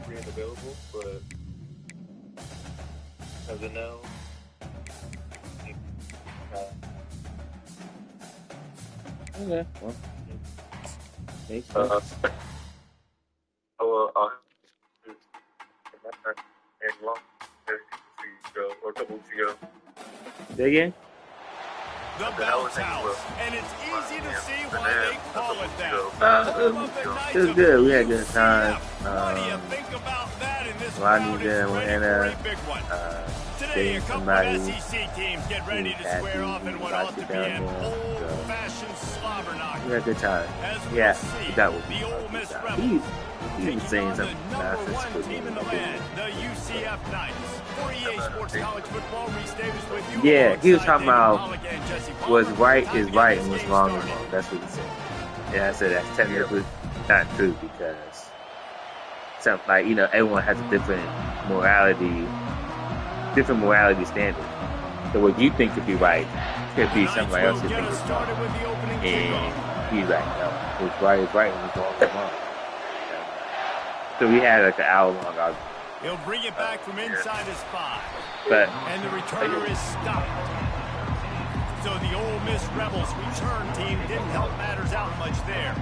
free and available, but as of now, Okay, well, makes uh, sense. I'll and long ago or a couple weeks ago. Say again? The bounce house, and it's easy to see why they call it that. It was good. We had a good time. What do you think about that in this Ronnie's crowd there is in ready for Atlanta. a big one? Today, a Dating couple somebody of SEC teams get ready to square off in what ought to be an old-fashioned slobber knock. We had a good time. As we'll Yeah, see, that would be the Ole Miss Rebels He was saying taking on the something number nonsense one with team in me. the land, the UCF Knights. For EA Sports College Football, Reese Davis with you. Yeah, he was talking about what's Palmer. right is right and what's wrong is wrong. That's what he said. Yeah, I said that's technically not true because something like, you know, everyone has a different morality standard. So what you think could be right could be somebody else who thinks it's wrong. And he's like, no, what's right is right and what's wrong is wrong. So we had like an hour-long argument. He'll bring it back from inside his 5. But and the returner is stopped. So the Ole Miss Rebels return team didn't help matters out much there.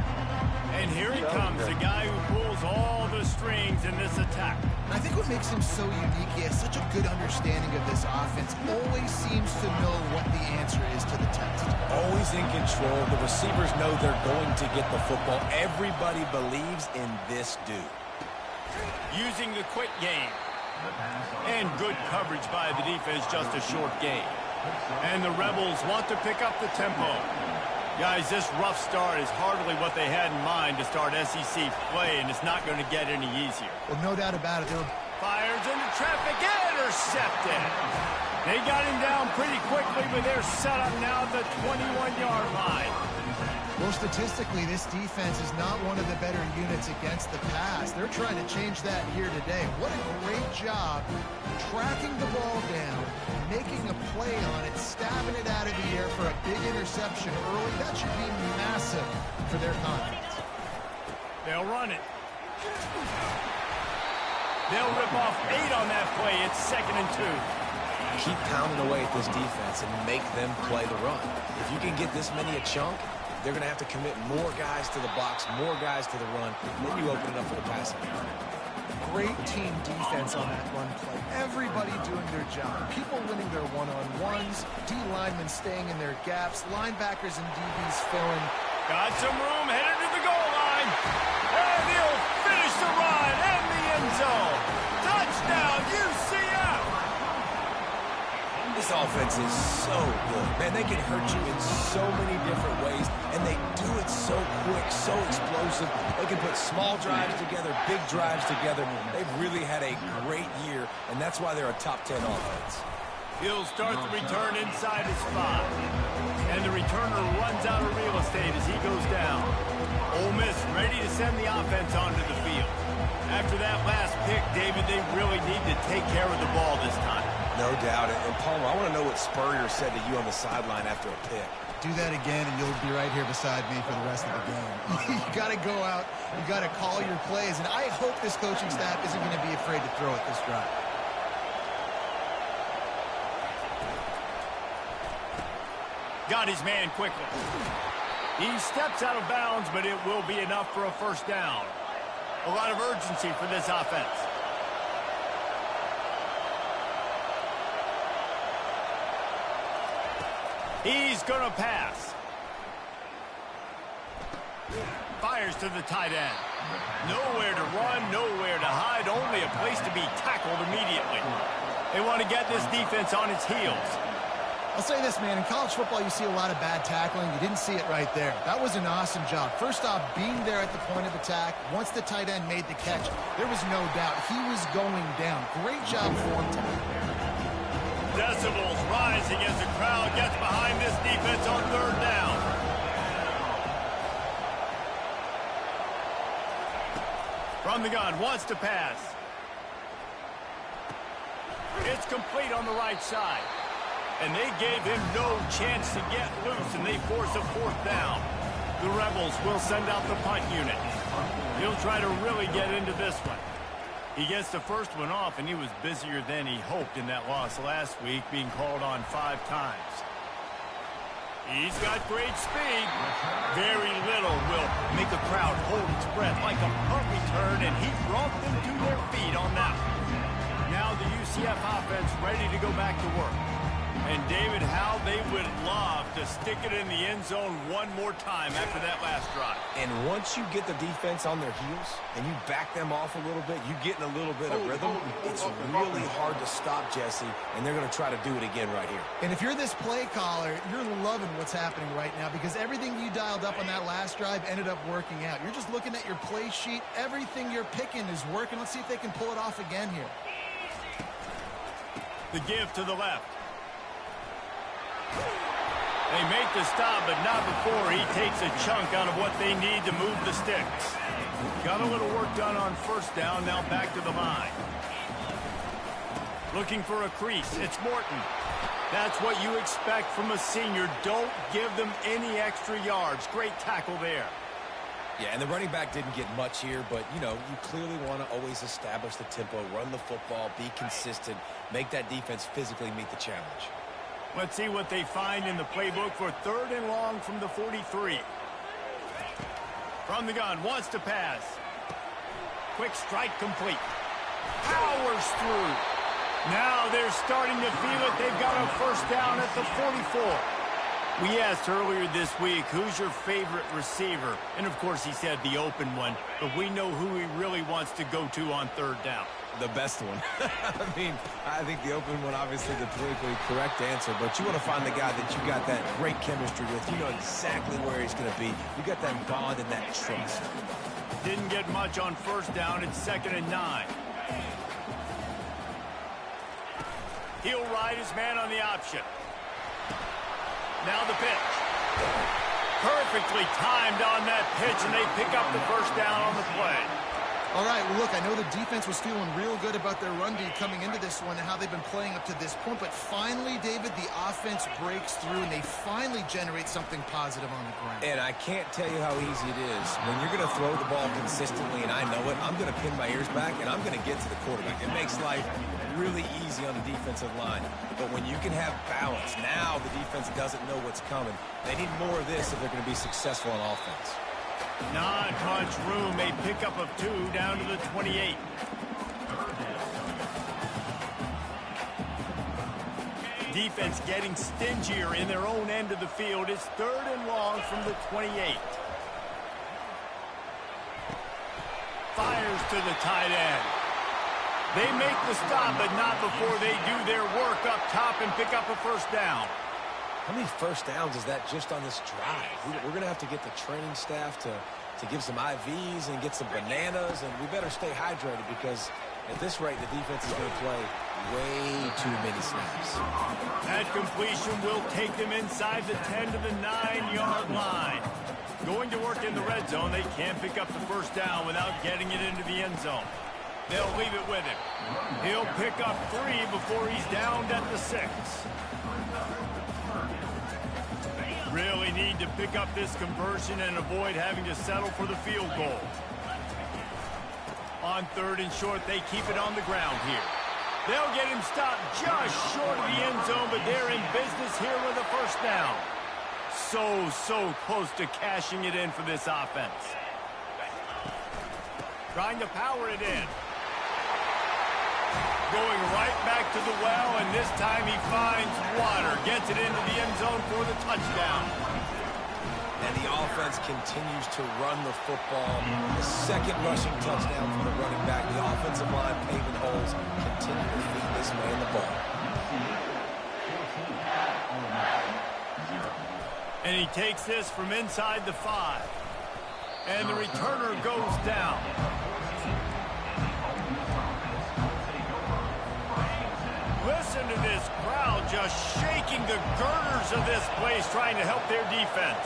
And here he comes, the guy who pulls all the strings in this attack. I think what makes him so unique, he has such a good understanding of this offense, always seems to know what the answer is to the test. Always in control. The receivers know they're going to get the football. Everybody believes in this dude. Using the quick game. And good coverage by the defense, just a short gain. And the Rebels want to pick up the tempo. Guys, this rough start is hardly what they had in mind to start SEC play, and it's not going to get any easier. Well, no doubt about it. Fires into traffic, intercepted. They got him down pretty quickly, but they're set up now at the 21-yard line. Well, statistically, this defense is not one of the better units against the pass. They're trying to change that here today. What a great job tracking the ball down, making a play on it, stabbing it out of the air for a big interception early. That should be massive for their confidence. They'll run it. They'll rip off 8 on that play. It's 2nd and 2. Keep pounding away at this defense and make them play the run. If you can get this many a chunk, they're going to have to commit more guys to the box, more guys to the run. Then you open it up for the passing. Great team defense on that run play. Everybody doing their job. People winning their one-on-ones, D linemen staying in their gaps, linebackers and DBs filling. Got some room, headed to the goal line. And he'll finish the run and the end zone. Touchdown, UCF! This offense is so good. Man, they can hurt you in so many different ways, and they do it so quick, so explosive. They can put small drives together, big drives together. They've really had a great year, and that's why they're a top 10 offense. He'll start the return inside his 5. And the returner runs out of real estate as he goes down. Ole Miss ready to send the offense onto the field. After that last pick, David, they really need to take care of the ball this time. No doubt. And Palmer, I want to know what Spurrier said to you on the sideline after a pick. Do that again, and you'll be right here beside me for the rest of the game. You got to go out. You got to call your plays. And I hope this coaching staff isn't going to be afraid to throw it this drive. Got his man quickly. He steps out of bounds, but it will be enough for a first down. A lot of urgency for this offense. He's going to pass. Fires to the tight end. Nowhere to run, nowhere to hide, only a place to be tackled immediately. They want to get this defense on its heels. I'll say this, man. In college football, you see a lot of bad tackling. You didn't see it right there. That was an awesome job. First off, being there at the point of attack. Once the tight end made the catch, there was no doubt he was going down. Great job for him tonight. Decibels rising as the crowd gets behind this defense on 3rd down. From the gun, wants to pass. It's complete on the right side. And they gave him no chance to get loose, and they force a 4th down. The Rebels will send out the punt unit. He'll try to really get into this one. He gets the first one off, and he was busier than he hoped in that loss last week, being called on 5 times. He's got great speed. Very little will make a crowd hold its breath like a punt return, and he brought them to their feet on that one. Now the UCF offense ready to go back to work. And David, how they would love to stick it in the end zone one more time after that last drive. And once you get the defense on their heels and you back them off a little bit, you get in a little bit of rhythm, it's really hard to stop, Jesse, and they're going to try to do it again right here. And if you're this play caller, you're loving what's happening right now because everything you dialed up on that last drive ended up working out. You're just looking at your play sheet. Everything you're picking is working. Let's see if they can pull it off again here. The give to the left. They make the stop, but not before he takes a chunk out of what they need to move the sticks. Got a little work done on first down, now back to the line. Looking for a crease, it's Morton. That's what you expect from a senior. Don't give them any extra yards. Great tackle there. Yeah, and the running back didn't get much here, but, you know, you clearly want to always establish the tempo, run the football, be consistent, make that defense physically meet the challenge. Let's see what they find in the playbook for 3rd and long from the 43. From the gun, wants to pass. Quick strike complete. Powers through. Now they're starting to feel it. They've got a first down at the 44. We asked earlier this week, who's your favorite receiver? And, of course, he said the open one. But we know who he really wants to go to on 3rd down. The best one. I mean, I think the open one, obviously the politically correct answer, but you want to find the guy that you got that great chemistry with. You know exactly where he's going to be. You got that bond and that trust. Didn't get much on first down. It's 2nd and 9. He'll ride his man on the option. Now the pitch. Perfectly timed on that pitch, and they pick up the first down on the play. All right, well, look, I know the defense was feeling real good about their run D coming into this one and how they've been playing up to this point, but finally, David, the offense breaks through, and they finally generate something positive on the ground. And I can't tell you how easy it is. When you're going to throw the ball consistently, and I know it, I'm going to pin my ears back, and I'm going to get to the quarterback. It makes life really easy on the defensive line. But when you can have balance, now the defense doesn't know what's coming. They need more of this if they're going to be successful on offense. Not much room. A pickup of 2 down to the 28. Defense getting stingier in their own end of the field. It's 3rd and long from the 28. Fires to the tight end. They make the stop, but not before they do their work up top and pick up a first down. How many first downs is that just on this drive? We're going to have to get the training staff to give some IVs and get some bananas, and we better stay hydrated because at this rate, the defense is going to play way too many snaps. That completion will take them inside the 10 to the 9-yard line. Going to work in the red zone, they can't pick up the first down without getting it into the end zone. They'll leave it with him. He'll pick up 3 before he's downed at the 6. Really need to pick up this conversion and avoid having to settle for the field goal. On 3rd and short, they keep it on the ground here. They'll get him stopped just short of the end zone, but they're in business here with a first down. So close to cashing it in for this offense. Trying to power it in. Going right back to the well, and this time he finds water. Gets it into the end zone for the touchdown. And the offense continues to run the football. The 2nd rushing touchdown from the running back. The offensive line paving holes. Continue to feed this man the ball. And he takes this from inside the 5. And the returner goes down. Listen to this crowd just shaking the girders of this place, trying to help their defense.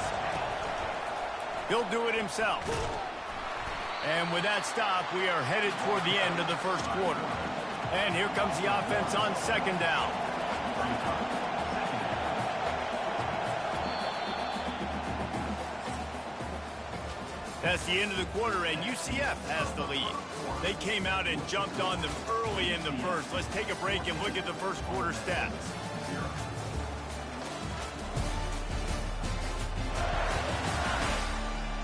He'll do it himself. And with that stop, we are headed toward the end of the first quarter. And here comes the offense on 2nd down. That's the end of the quarter, and UCF has the lead. They came out and jumped on them early in the first. Let's take a break and look at the first quarter stats.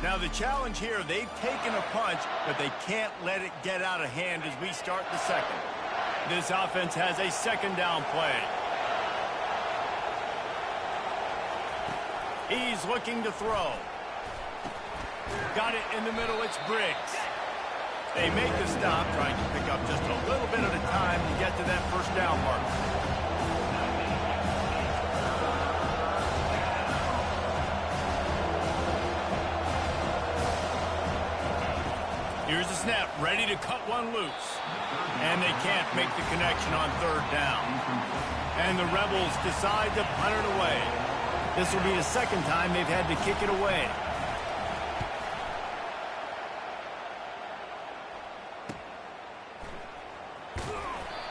Now the challenge here, they've taken a punch, but they can't let it get out of hand as we start the second. This offense has a second down play. He's looking to throw. Got it in the middle, it's Briggs. They make the stop, trying to pick up just a little bit at a time to get to that first down mark. Here's the snap, ready to cut one loose. And they can't make the connection on third down. And the Rebels decide to punt it away. This will be the second time they've had to kick it away.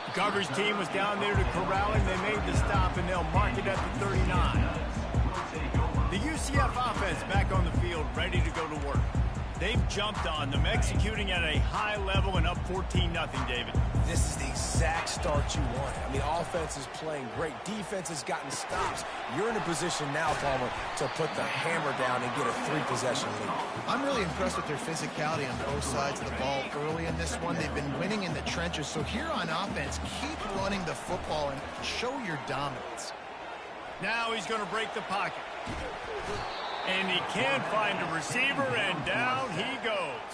The coverage team was down there to corral him. They made the stop, and they'll mark it at the 39. The UCF offense back on the field, ready to go to work. They've jumped on them, executing at a high level and up 14-0, David. This is the exact start you want. I mean, offense is playing great. Defense has gotten stops. You're in a position now, Palmer, to put the hammer down and get a 3-possession lead. I'm really impressed with their physicality on both sides of the ball early in this one. They've been winning in the trenches. So here on offense, keep running the football and show your dominance. Now he's going to break the pocket. And he can't find a receiver, and down he goes.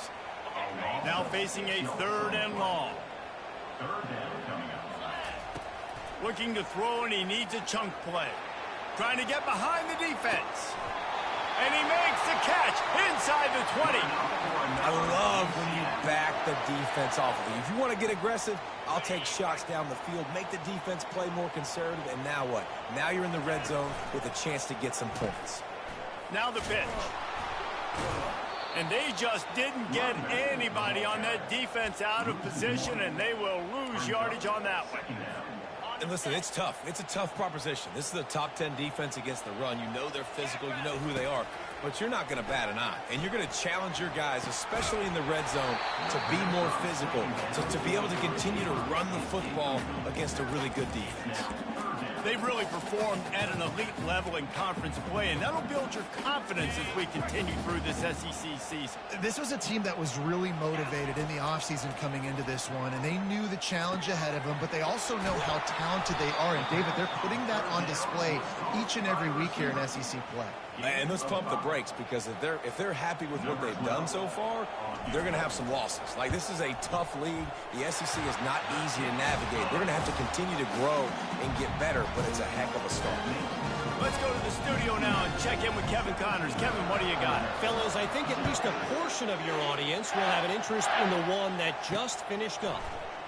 Now facing a third and long. Looking to throw, and he needs a chunk play. Trying to get behind the defense. And he makes the catch inside the 20. I love when you back the defense off of you. If you want to get aggressive, I'll take shots down the field, make the defense play more conservative, and now what? Now you're in the red zone with a chance to get some points. Now the pitch. And they just didn't get anybody on that defense out of position, and they will lose yardage on that one. And listen, it's tough. It's a tough proposition. This is the top 10 defense against the run. You know they're physical. You know who they are. But you're not going to bat an eye. And you're going to challenge your guys, especially in the red zone, to be more physical, to be able to continue to run the football against a really good defense. They've really performed at an elite level in conference play, and that'll build your confidence as we continue through this SEC season. This was a team that was really motivated in the offseason coming into this one, and they knew the challenge ahead of them, but they also know how talented they are. And, David, they're putting that on display each and every week here in SEC play. And let's pump the brakes, because if they're happy with what they've done so far, they're going to have some losses. Like, this is a tough league. The SEC is not easy to navigate. They're going to have to continue to grow and get better, but it's a heck of a start. Let's go to the studio now and check in with Kevin Connors. Kevin, what do you got? Fellas, I think at least a portion of your audience will have an interest in the one that just finished up.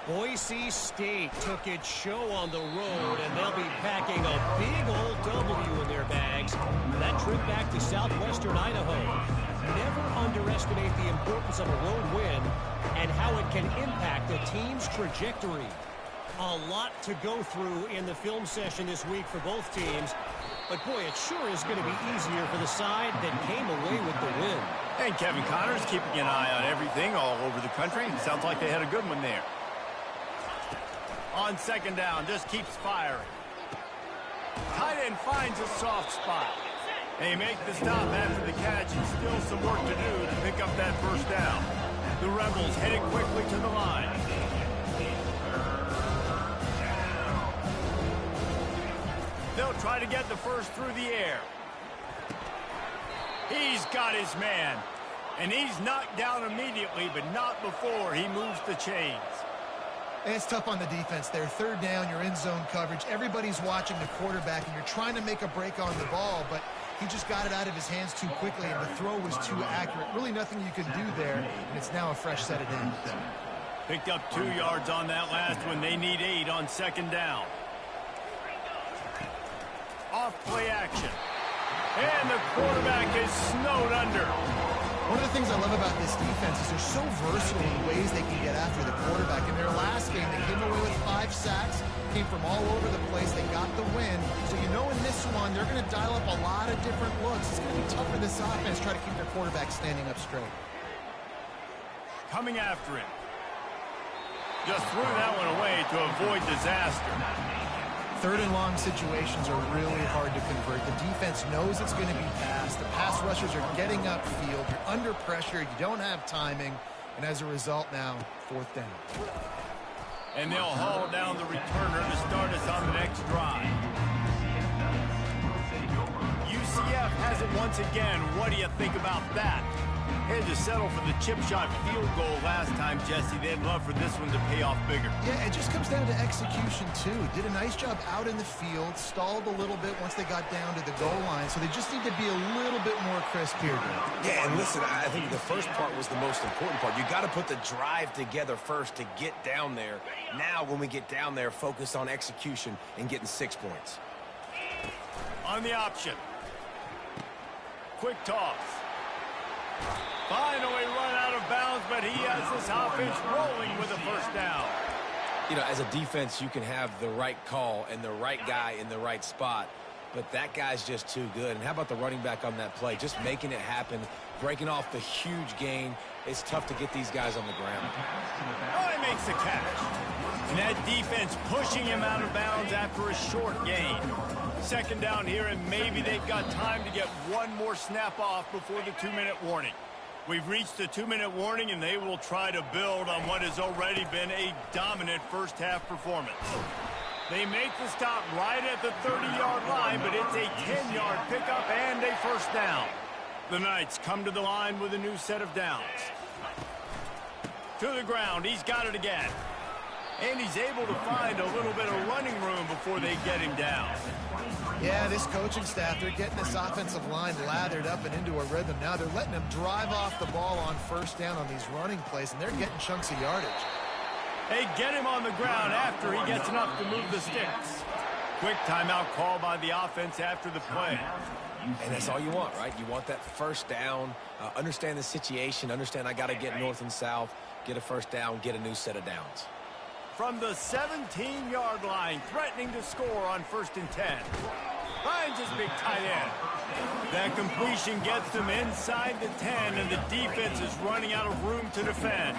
Boise State took its show on the road, and they'll be packing a big old W in their bags for that trip back to southwestern Idaho. Never underestimate the importance of a road win and how it can impact a team's trajectory. A lot to go through in the film session this week for both teams, but boy, it sure is going to be easier for the side that came away with the win. And Kevin Connors keeping an eye on everything all over the country. Sounds like they had a good one there. On second down, just keeps firing. Tight end finds a soft spot. They make the stop after the catch, and still some work to do to pick up that first down. The Rebels headed quickly to the line. They'll try to get the first through the air. He's got his man. And he's knocked down immediately, but not before he moves the chains. And it's tough on the defense there. Third down, you're in zone coverage. Everybody's watching the quarterback, and you're trying to make a break on the ball, but he just got it out of his hands too quickly, and the throw was too accurate. Really nothing you can do there, and it's now a fresh set of downs. Picked up 2 yards on that last one. They need 8 on second down. Off play action. And the quarterback is snowed under. One of the things I love about this defense is they're so versatile in ways they can get after the quarterback. In their last game, they came away with 5 sacks, came from all over the place. They got the win. So you know in this one, they're going to dial up a lot of different looks. It's going to be tough for this offense to try to keep their quarterback standing up straight. coming after him. Just threw that one away to avoid disaster. Third and long situations are really hard to convert. The defense knows it's going to be passed. The pass rushers are getting upfield. You're under pressure. You don't have timing. And as a result now, fourth down. And they'll haul down the returner to start us on the next drive. UCF has it once again. What do you think about that? Had to settle for the chip shot field goal last time, Jesse. They'd love for this one to pay off bigger. Yeah, it just comes down to execution, too. Did a nice job out in the field, stalled a little bit once they got down to the goal line, so they just need to be a little bit more crisp here. Yeah, and listen, I think the first part was the most important part. You got to put the drive together first to get down there. Now, when we get down there, focus on execution and getting 6 points. On the option. Quick toss. Finally run out of bounds, but he has this offense rolling with a first down. You know, as a defense, you can have the right call and the right guy in the right spot, but that guy's just too good. And how about the running back on that play? Just making it happen, breaking off the huge gain. It's tough to get these guys on the ground. Oh, he makes the catch. And that defense pushing him out of bounds after a short gain. Second down here, and maybe they've got time to get one more snap off before the 2-minute warning. We've reached the 2-minute warning, and they will try to build on what has already been a dominant first-half performance. They make the stop right at the 30-yard line, but it's a 10-yard pickup and a first down. The Knights come to the line with a new set of downs. To the ground, he's got it again. And he's able to find a little bit of running room before they get him down. Yeah, this coaching staff, they're getting this offensive line lathered up and into a rhythm. Now they're letting them drive off the ball on first down on these running plays, and they're getting chunks of yardage. They get him on the ground after he gets enough to move the sticks. Quick timeout call by the offense after the play. And that's all you want, right? You want that first down, understand the situation, understand I got to get north and south, get a first down, get a new set of downs. From the 17-yard line, threatening to score on 1st and 10. Finds his big tight end. That completion gets them inside the 10, and the defense is running out of room to defend.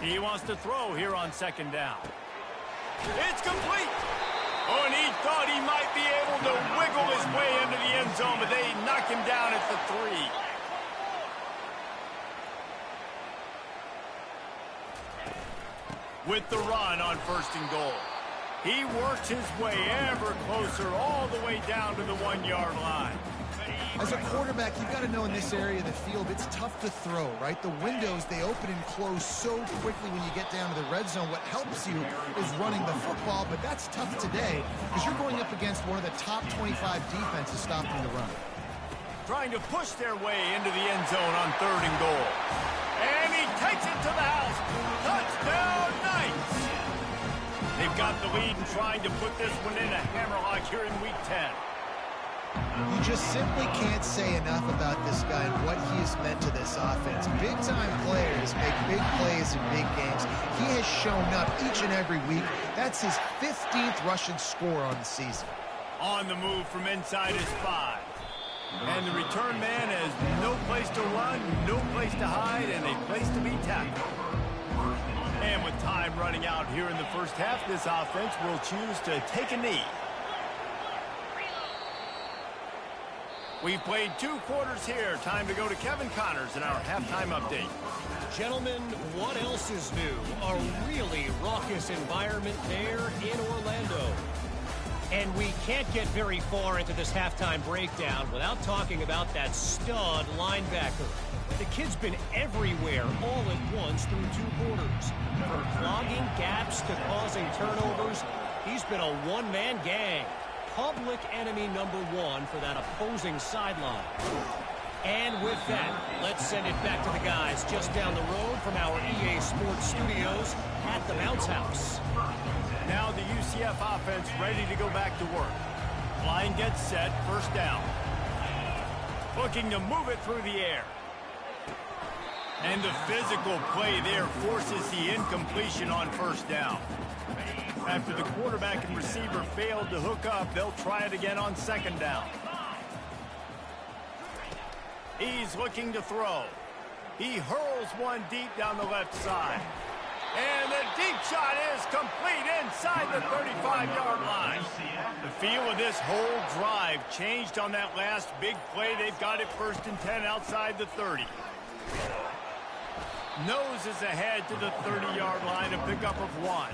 He wants to throw here on 2nd down. It's complete. Oh, and he thought he might be able to wiggle his way into the end zone, but they knock him down at the 3. With the run on 1st and goal. He works his way ever closer all the way down to the 1-yard line. As a quarterback, you've got to know in this area of the field, it's tough to throw, right? The windows, they open and close so quickly when you get down to the red zone. What helps you is running the football, but that's tough today because you're going up against one of the top 25 defenses stopping the run. Trying to push their way into the end zone on 3rd and goal. And he takes it to the house. Touchdown, Knights! They've got the lead and trying to put this one in a hammerlock here in Week 10. You just simply can't say enough about this guy and what he has meant to this offense. Big-time players make big plays in big games. He has shown up each and every week. That's his 15th rushing score on the season. On the move from inside his 5. And the return man has no place to run, no place to hide, and a place to be tackled. And with time running out here in the first half, this offense will choose to take a knee. We've played 2 quarters here. Time to go to Kevin Connors in our halftime update. Gentlemen, what else is new? A really raucous environment there in Orlando. And we can't get very far into this halftime breakdown without talking about that stud linebacker. The kid's been everywhere all at once through 2 quarters. From clogging gaps to causing turnovers, he's been a one-man gang. Public enemy number 1 for that opposing sideline. And with that, let's send it back to the guys just down the road from our EA Sports studios at the Bounce House. Now the UCF offense ready to go back to work. Line gets set, 1st down. Looking to move it through the air. And the physical play there forces the incompletion on 1st down. After the quarterback and receiver failed to hook up, they'll try it again on 2nd down. He's looking to throw. He hurls one deep down the left side. And the deep shot is complete inside the 35-yard line. The feel of this whole drive changed on that last big play. They've got it 1st and 10 outside the 30. Noses ahead to the 30-yard line, a pickup of 1.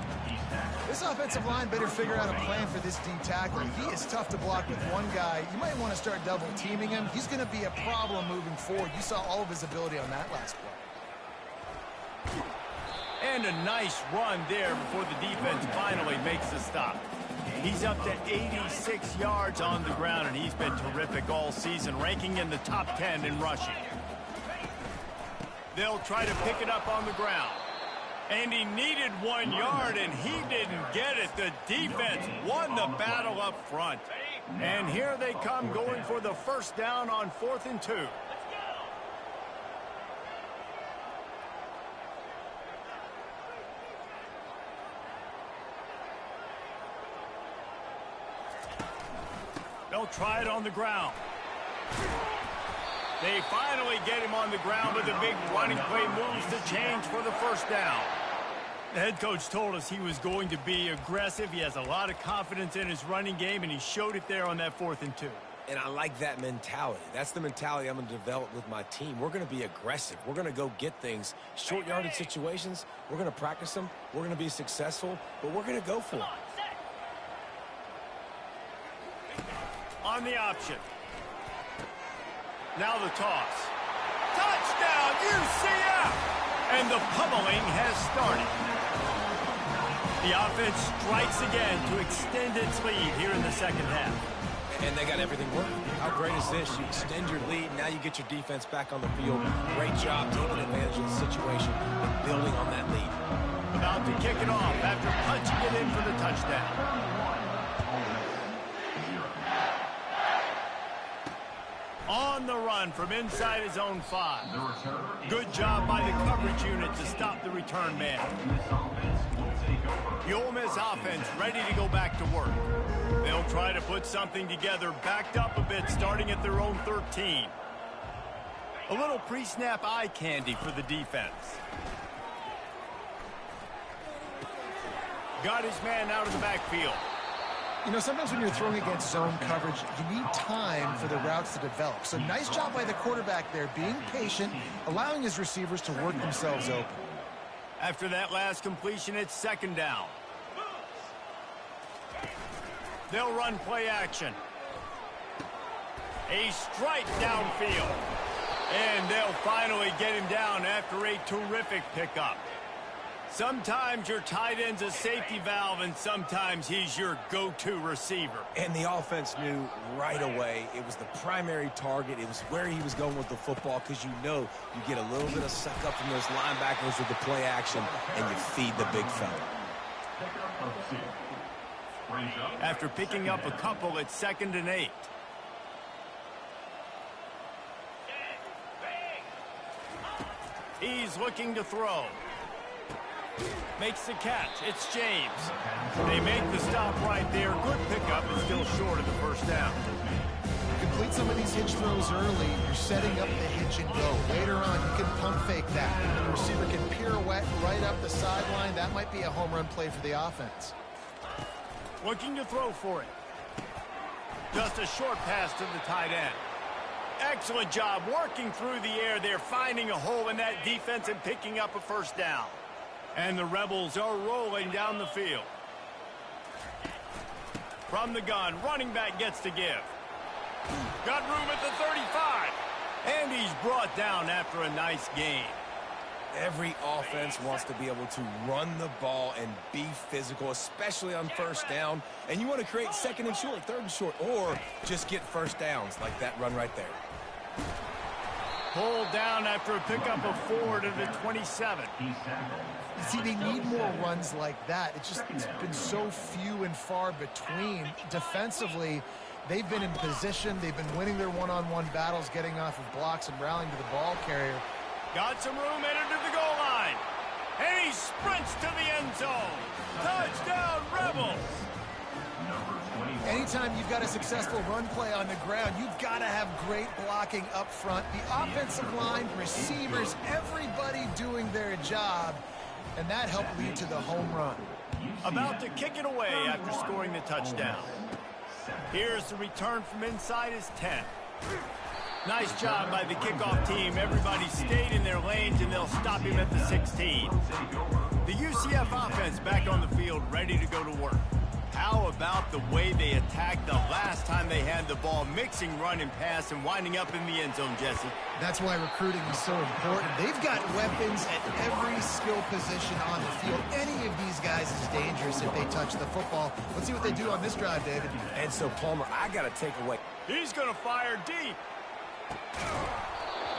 This offensive line better figure out a plan for this D tackle. He is tough to block with one guy. You might want to start double teaming him. He's going to be a problem moving forward. You saw all of his ability on that last play. And a nice run there before the defense finally makes the stop. He's up to 86 yards on the ground, and he's been terrific all season, ranking in the top 10 in rushing. They'll try to pick it up on the ground. And he needed 1 yard, and he didn't get it. The defense won the battle up front. And here they come going for the 1st down on 4th and 2. They'll try it on the ground. They finally get him on the ground with a big running play, moves to change for the 1st down. The head coach told us he was going to be aggressive. He has a lot of confidence in his running game, and he showed it there on that 4th and 2. And I like that mentality. That's the mentality I'm going to develop with my team. We're going to be aggressive. We're going to go get things. Short yardage situations, we're going to practice them. We're going to be successful, but we're going to go for it. On the option. Now the toss. Touchdown, UCF! And the pummeling has started. The offense strikes again to extend its lead here in the 2nd half. And they got everything working. How great is this? You extend your lead, now you get your defense back on the field. Great job taking advantage of the situation and building on that lead. About to kick it off after punching it in for the touchdown. On the run from inside his own 5. Good job by the coverage unit to stop the return man. The Ole Miss offense ready to go back to work. They'll try to put something together, backed up a bit, starting at their own 13. A little pre-snap eye candy for the defense. Got his man out of the backfield. You know, sometimes when you're throwing against zone coverage, you need time for the routes to develop. So nice job by the quarterback there, being patient, allowing his receivers to work themselves open. After that last completion, it's 2nd down. They'll run play action. A strike downfield. And they'll finally get him down after a terrific pickup. Sometimes your tight end's a safety valve, and sometimes he's your go-to receiver. And the offense knew right away it was the primary target. It was where he was going with the football, because you know you get a little bit of suck up from those linebackers with the play action, and you feed the big fella. After picking up a couple, it's 2nd and 8. He's looking to throw. Makes the catch. It's James. They make the stop right there. Good pickup, but still short of the 1st down. Complete some of these hitch throws early. You're setting up the hitch and go. Later on, you can pump fake that. The receiver can pirouette right up the sideline. That might be a home run play for the offense. Looking to throw for it. Just a short pass to the tight end. Excellent job working through the air there, finding a hole in that defense and picking up a 1st down. And the Rebels are rolling down the field. From the gun, running back gets to give. Got room at the 35. And he's brought down after a nice gain. Every offense wants to be able to run the ball and be physical, especially on 1st down. And you want to create 2nd and short, 3rd and short, or just get 1st downs like that run right there. Pulled down after a pickup of 4 to the 27. See, they need more runs like that. It's been so few and far between. Defensively, they've been in position. They've been winning their one-on-one battles, getting off of blocks and rallying to the ball carrier. Got some room headed to the goal line. And he sprints to the end zone. Touchdown, Rebels. Anytime you've got a successful run play on the ground, you've got to have great blocking up front. The offensive line, receivers, everybody doing their job, and that helped lead to the home run. About to kick it away after scoring the touchdown. Here's the return from inside his 10. Nice job by the kickoff team. Everybody stayed in their lanes, and they'll stop him at the 16. The UCF offense back on the field, ready to go to work. How about the way they attacked the last time they had the ball, mixing run and pass and winding up in the end zone, Jesse? That's why recruiting is so important. They've got weapons at every skill position on the field. Any of these guys is dangerous if they touch the football. Let's see what they do on this drive, David. And so, Palmer, I got to take away. He's going to fire deep.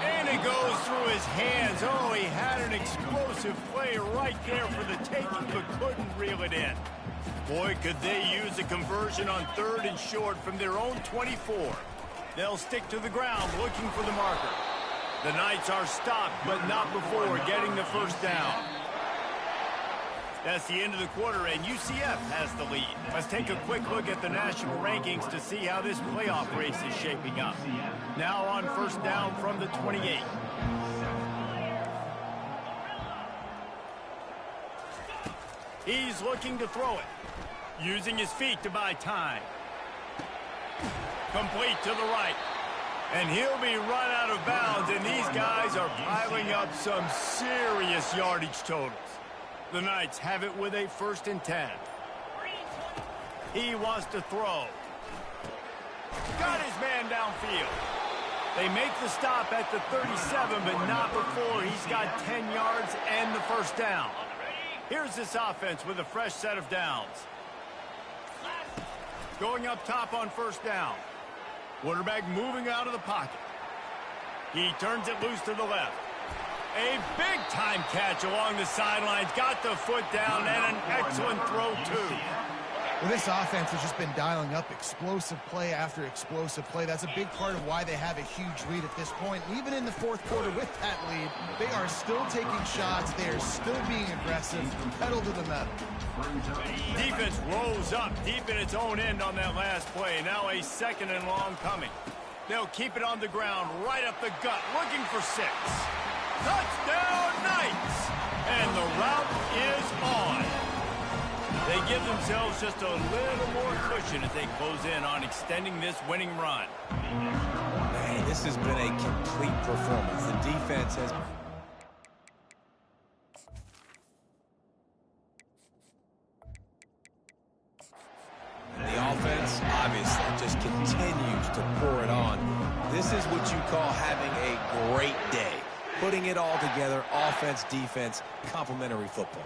And it goes through his hands. Oh, he had an explosive play right there for the taking, but couldn't reel it in. Boy, could they use a conversion on 3rd and short from their own 24. They'll stick to the ground looking for the marker. The Knights are stopped, but not before getting the first down. That's the end of the quarter, and UCF has the lead. Let's take a quick look at the national rankings to see how this playoff race is shaping up. Now on first down from the 28. He's looking to throw it, using his feet to buy time. Complete to the right. And he'll be run out of bounds, and these guys are piling up some serious yardage totals. The Knights have it with a 1st and 10. He wants to throw. Got his man downfield. They make the stop at the 37, but not before he's got 10 yards and the first down. Here's this offense with a fresh set of downs. Going up top on first down. Quarterback moving out of the pocket. He turns it loose to the left. A big-time catch along the sidelines. Got the foot down and an excellent throw, too. Well, this offense has just been dialing up explosive play after explosive play. That's a big part of why they have a huge lead at this point. Even in the 4th quarter with that lead, they are still taking shots. They are still being aggressive, pedal to the metal. Defense rose up deep in its own end on that last play. Now a 2nd and long coming. They'll keep it on the ground, right up the gut, looking for 6. Touchdown, Knights! And the route is on. They give themselves just a little more cushion as they close in on extending this winning run. Man, this has been a complete performance. The defense has... The offense, obviously, just continues to pour it on. This is what you call having a great day. Putting it all together, offense, defense, complementary football.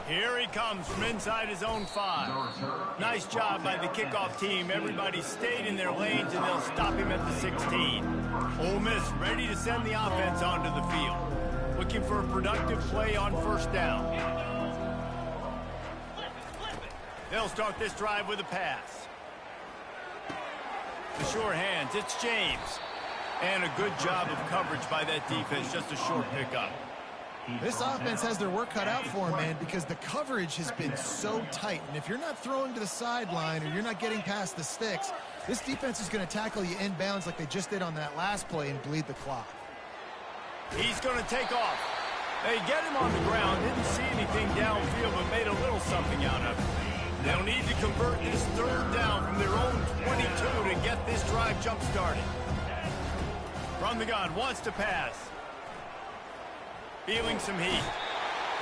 Here he comes from inside his own 5. Nice job by the kickoff team. Everybody stayed in their lanes, and they'll stop him at the 16. Ole Miss ready to send the offense onto the field. Looking for a productive play on first down. They'll start this drive with a pass. The sure hands, it's James. And a good job of coverage by that defense, just a short pickup. This offense has their work cut out for them, man, because the coverage has been so tight. And if you're not throwing to the sideline or you're not getting past the sticks, this defense is going to tackle you inbounds like they just did on that last play and bleed the clock. He's going to take off. They get him on the ground, didn't see anything downfield, but made a little something out of it. They'll need to convert this 3rd down from their own 22 to get this drive jump-started. From the gun, wants to pass. Feeling some heat.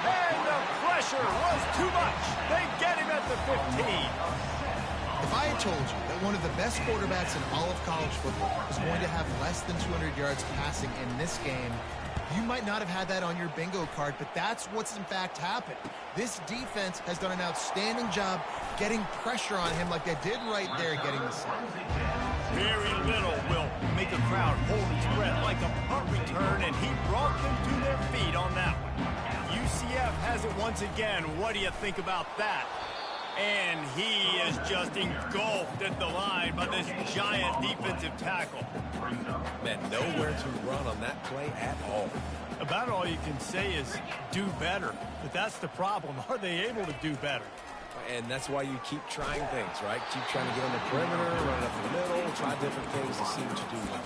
And the pressure was too much. They get him at the 15. If I had told you that one of the best quarterbacks in all of college football was going to have less than 200 yards passing in this game, you might not have had that on your bingo card, but that's what's in fact happened. This defense has done an outstanding job getting pressure on him like they did right there getting the sack. Very little will make a crowd hold its breath like a punt return, and he brought them to their feet on that one. UCF has it once again. What do you think about that? And he is just engulfed at the line by this giant defensive tackle. Man, nowhere to run on that play at all. About all you can say is do better. But that's the problem. Are they able to do better? And that's why you keep trying things, right? Keep trying to get on the perimeter, run up the middle, try different things to see what you do well.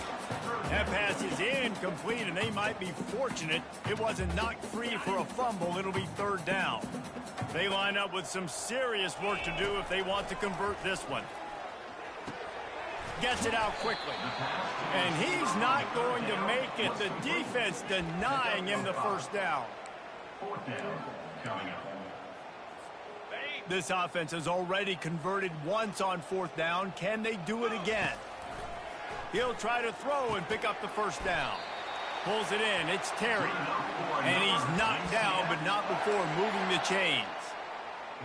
That pass is incomplete, and they might be fortunate it wasn't knocked free for a fumble. It'll be third down. They line up with some serious work to do if they want to convert this one. Gets it out quickly. And he's not going to make it. The defense denying him the first down. This offense has already converted once on fourth down. Can they do it again? He'll try to throw and pick up the first down. Pulls it in. It's Terry. And he's knocked down, but not before moving the chains.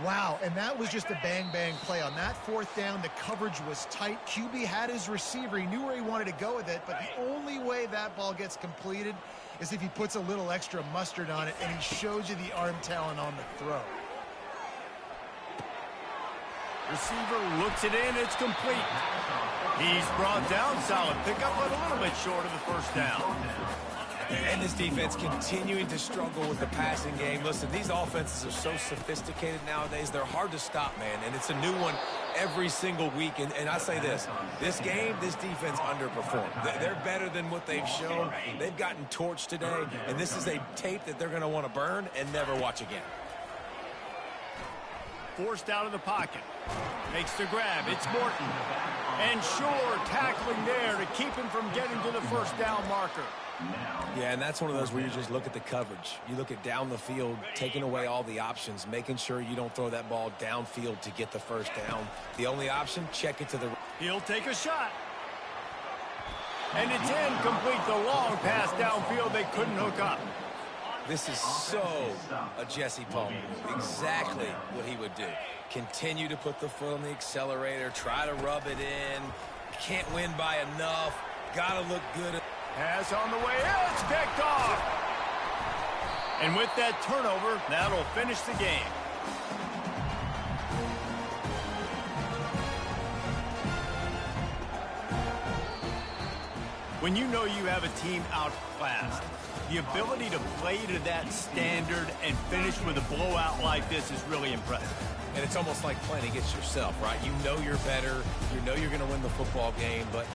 Wow, and that was just a bang-bang play. On that fourth down, the coverage was tight. QB had his receiver. He knew where he wanted to go with it, but the only way that ball gets completed is if he puts a little extra mustard on it, and he shows you the arm talent on the throw. Receiver looks it in. It's complete. He's brought down. Solid pickup, but a little bit short of the first down. And this defense continuing to struggle with the passing game. Listen, these offenses are so sophisticated nowadays. They're hard to stop, man. And it's a new one every single week. And I say this game, this defense underperformed. They're better than what they've shown. They've gotten torched today. And this is a tape that they're going to want to burn and never watch again. Forced out of the pocket. Makes the grab. It's Morton. And Shore tackling there to keep him from getting to the first down marker. Yeah, and that's one of those where you just look at the coverage. You look at down the field, taking away all the options, making sure you don't throw that ball downfield to get the first down. The only option, check it to the... He'll take a shot. And it's incomplete. The long pass downfield they couldn't hook up. This is so a Jesse Palmer. Exactly what he would do. Continue to put the foot on the accelerator, try to rub it in. Can't win by enough. Got to look good. Pass on the way. It's picked off. And with that turnover, that'll finish the game. When you know you have a team outclassed, the ability to play to that standard and finish with a blowout like this is really impressive. And it's almost like playing against yourself, right? You know you're better. You know you're going to win the football game, but